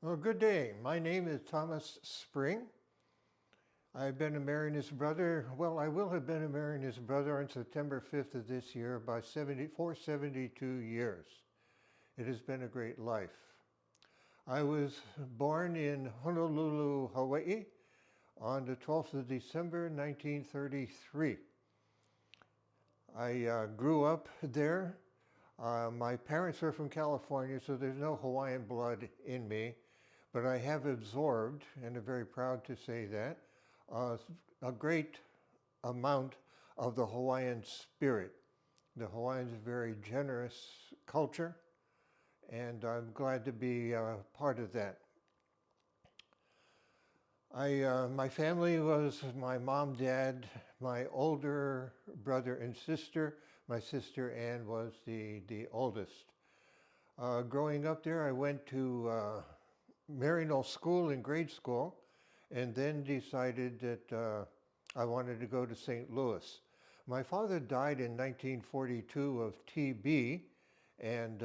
Well, good day. My name is Thomas Spring. I've been a Marinus brother. Well, I will have been a Marinus brother on September 5th of this year by 72 years. It has been a great life. I was born in Honolulu, Hawaii on the 12th of December, 1933. I grew up there. My parents are from California, so there's no Hawaiian blood in me. But I have absorbed, and I'm very proud to say that, uh, a great amount of the Hawaiian spirit. The Hawaiians are a very generous culture, and I'm glad to be part of that. My family was my mom, dad, my older brother and sister. My sister Ann was the oldest. Growing up there, I went to Maryknoll School in grade school, and then decided that I wanted to go to St. Louis. My father died in 1942 of TB, and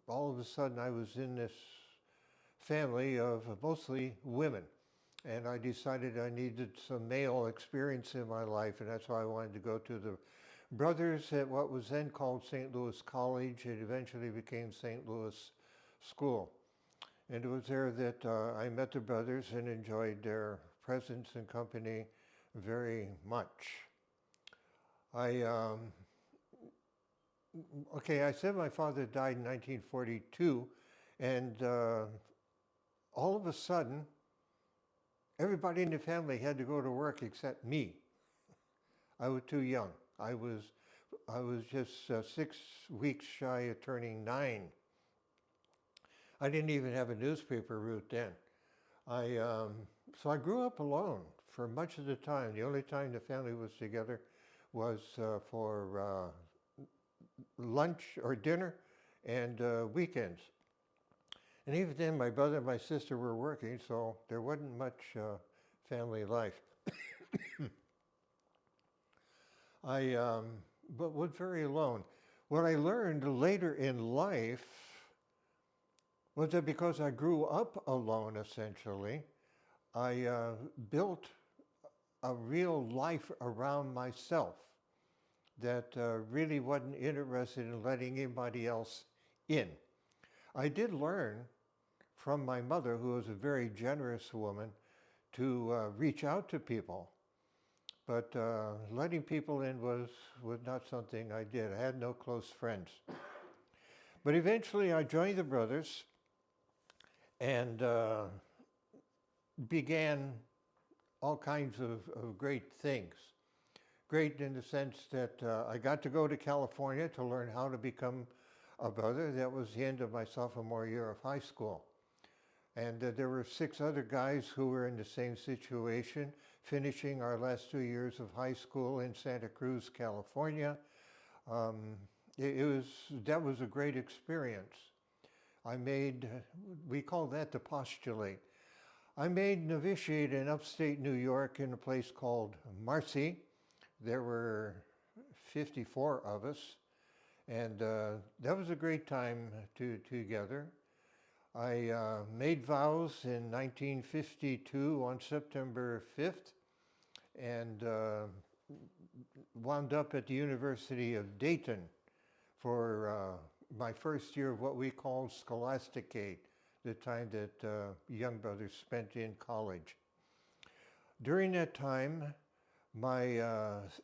all of a sudden I was in this family of mostly women, and I decided I needed some male experience in my life, and that's why I wanted to go to the brothers at what was then called St. Louis College. It eventually became St. Louis School. And it was there that I met the brothers and enjoyed their presence and company very much. I said my father died in 1942, and all of a sudden, everybody in the family had to go to work except me. I was too young. I was just 6 weeks shy of turning 9. I didn't even have a newspaper route then. So I grew up alone for much of the time. The only time the family was together was for lunch or dinner and weekends. And even then, my brother and my sister were working, so there wasn't much family life. But was very alone. What I learned later in life was that because I grew up alone, essentially, I built a real life around myself that really wasn't interested in letting anybody else in. I did learn from my mother, who was a very generous woman, to reach out to people. But letting people in was not something I did. I had no close friends. But eventually I joined the brothers and began all kinds of great things. Great in the sense that I got to go to California to learn how to become a brother. That was the end of my sophomore year of high school. And there were 6 other guys who were in the same situation, finishing our last 2 years of high school in Santa Cruz, California. That was a great experience. We call that the postulate. I made novitiate in upstate New York in a place called Marcy. There were 54 of us, and that was a great time together. I made vows in 1952 on September 5th, and wound up at the University of Dayton for my first year of what we called scholasticate, the time that young brothers spent in college. During that time, my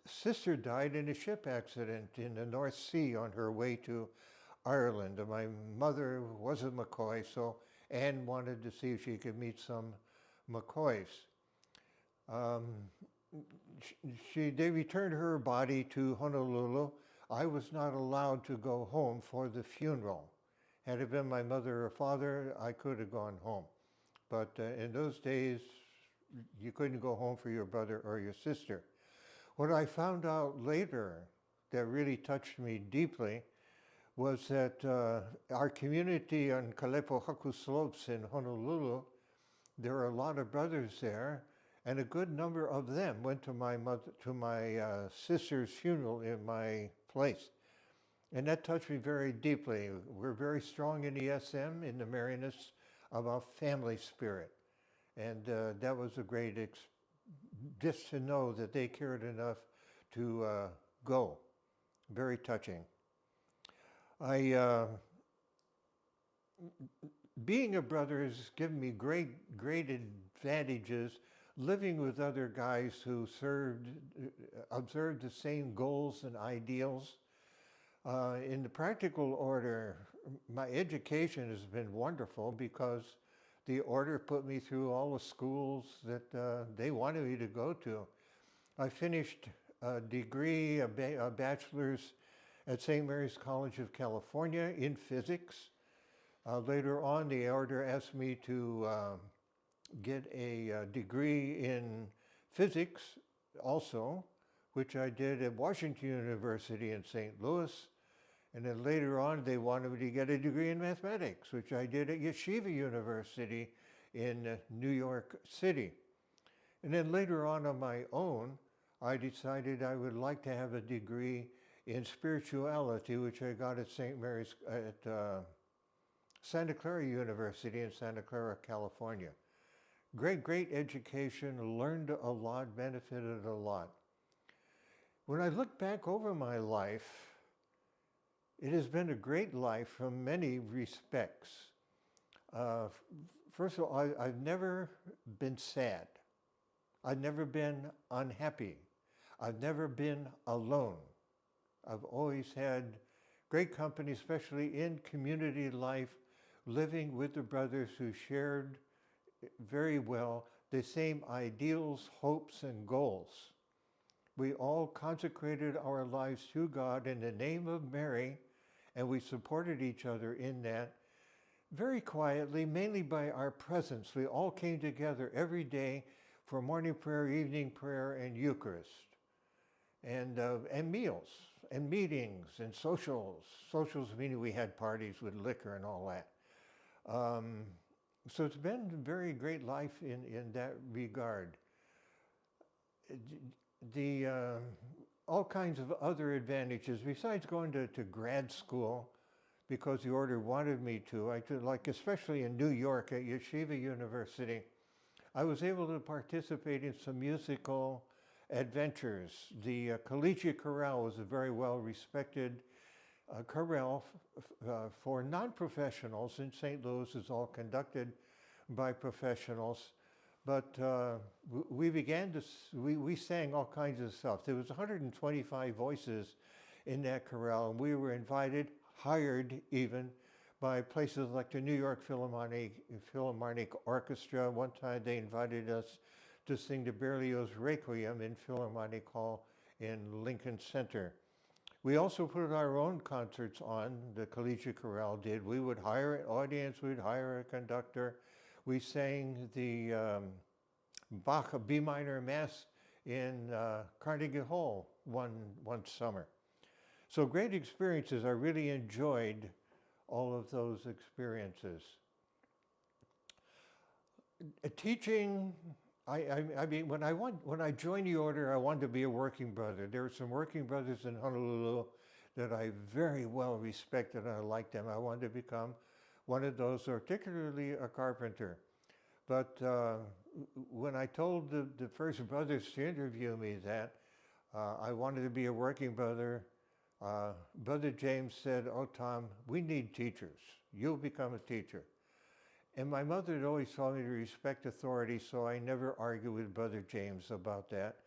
sister died in a ship accident in the North Sea on her way to Ireland. And my mother was a McCoy, so Anne wanted to see if she could meet some McCoys. They returned her body to Honolulu. I was not allowed to go home for the funeral. Had it been my mother or father, I could have gone home. But in those days, you couldn't go home for your brother or your sister. What I found out later that really touched me deeply was that our community on Kalepohaku Slopes in Honolulu, there are a lot of brothers there, and a good number of them went to my sister's funeral in my place. And that touched me very deeply. We're very strong in ESM, in the Marinus about family spirit. And that was a great, just to know that they cared enough to go. Very touching. Being a brother has given me great advantages living with other guys who observed the same goals and ideals. In the practical order, my education has been wonderful because the order put me through all the schools that they wanted me to go to. I finished a degree, a bachelor's at St. Mary's College of California in physics. Later on, the order asked me to get a degree in physics also, which I did at Washington University in St. Louis. And then later on, they wanted me to get a degree in mathematics, which I did at Yeshiva University in New York City. And then later on my own, I decided I would like to have a degree in spirituality, which I got at St. Mary's at Santa Clara University in Santa Clara, California. Great education, learned a lot, benefited a lot. When I look back over my life, it has been a great life from many respects. First of all, I've never been sad. I've never been unhappy. I've never been alone. I've always had great company, especially in community life, living with the brothers who shared very well the same ideals, hopes, and goals. We all consecrated our lives to God in the name of Mary, and we supported each other in that very quietly, mainly by our presence. We all came together every day for morning prayer, evening prayer, and Eucharist, and meals, and meetings, and socials. Socials meaning we had parties with liquor and all that. So it's been a very great life in that regard. All kinds of other advantages, besides going to grad school, because the order wanted me to, like especially in New York at Yeshiva University, I was able to participate in some musical adventures. The Collegiate Chorale was a very well respected chorale for non-professionals in St. Louis. Is all conducted by professionals. But we sang all kinds of stuff. There was 125 voices in that chorale, and we were invited, hired even, by places like the New York Philharmonic Orchestra. One time they invited us to sing the Berlioz Requiem in Philharmonic Hall in Lincoln Center. We also put our own concerts on, the Collegiate Chorale did. We would hire an audience, we'd hire a conductor. We sang the Bach B minor Mass in Carnegie Hall one summer. So great experiences. I really enjoyed all of those experiences. Teaching, I mean, when I joined the order, I wanted to be a working brother. There were some working brothers in Honolulu that I very well respected and I liked them. I wanted to become one of those, particularly a carpenter. But when I told the first brothers to interview me that I wanted to be a working brother, Brother James said, "Oh, Tom, we need teachers. You'll become a teacher." And my mother had always taught me to respect authority, so I never argued with Brother James about that.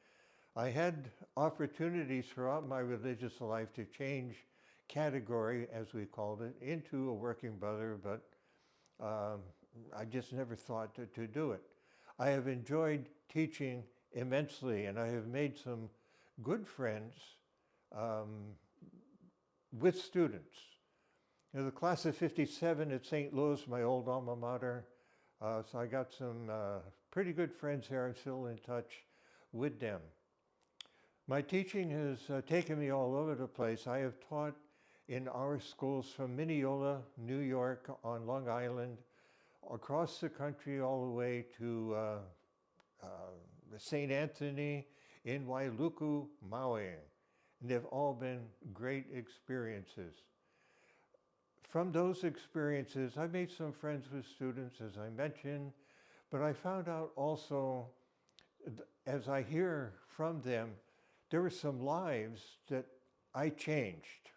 I had opportunities throughout my religious life to change category, as we called it, into a working brother, but I just never thought to do it. I have enjoyed teaching immensely, and I have made some good friends with students. You know, the class of '57 at St. Louis, my old alma mater, so I got some pretty good friends there. I'm still in touch with them. My teaching has taken me all over the place. I have taught in our schools from Mineola, New York, on Long Island, across the country all the way to St. Anthony in Wailuku, Maui. And they've all been great experiences. from those experiences, I made some friends with students, as I mentioned, but I found out also, as I hear from them, there were some lives that I changed.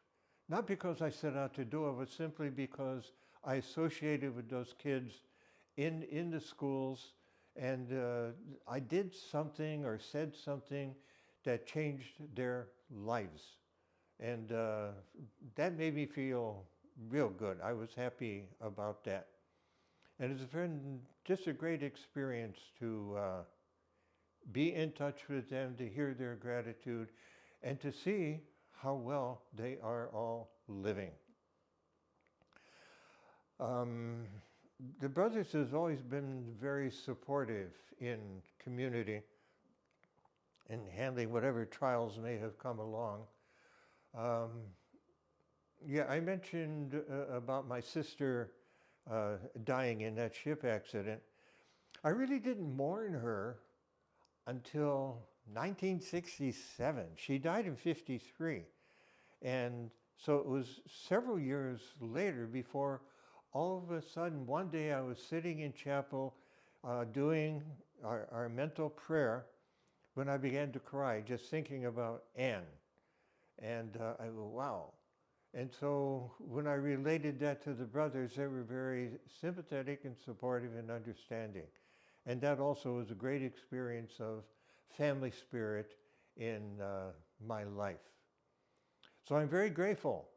Not because I set out to do it, but simply because I associated with those kids in the schools, and I did something or said something that changed their lives. And that made me feel real good. I was happy about that. And it's been just a great experience to be in touch with them, to hear their gratitude, and to see how well they are all living. The Brothers has always been very supportive in community in handling whatever trials may have come along. Yeah, I mentioned about my sister dying in that ship accident. I really didn't mourn her until 1967. She died in 53. And so it was several years later before all of a sudden, one day I was sitting in chapel doing our mental prayer when I began to cry, just thinking about Anne. And I go, wow. And so when I related that to the brothers, they were very sympathetic and supportive and understanding. And that also was a great experience of family spirit in my life. So I'm very grateful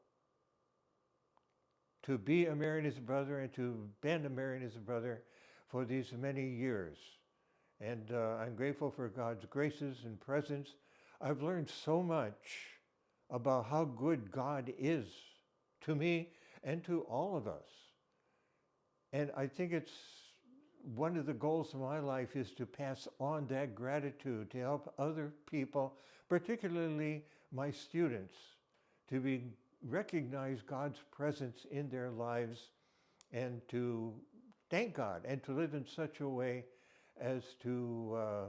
to be a Marianist brother and to have been a Marianist brother for these many years. And I'm grateful for God's graces and presence. I've learned so much about how good God is to me and to all of us. And I think it's one of the goals of my life is to pass on that gratitude, to help other people, particularly my students, to recognize God's presence in their lives and to thank God and to live in such a way as to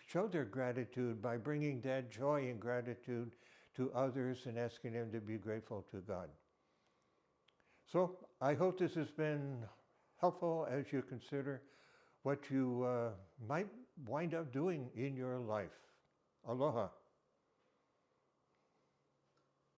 show their gratitude by bringing that joy and gratitude to others and asking them to be grateful to God. So I hope this has been helpful as you consider what you might wind up doing in your life. Aloha.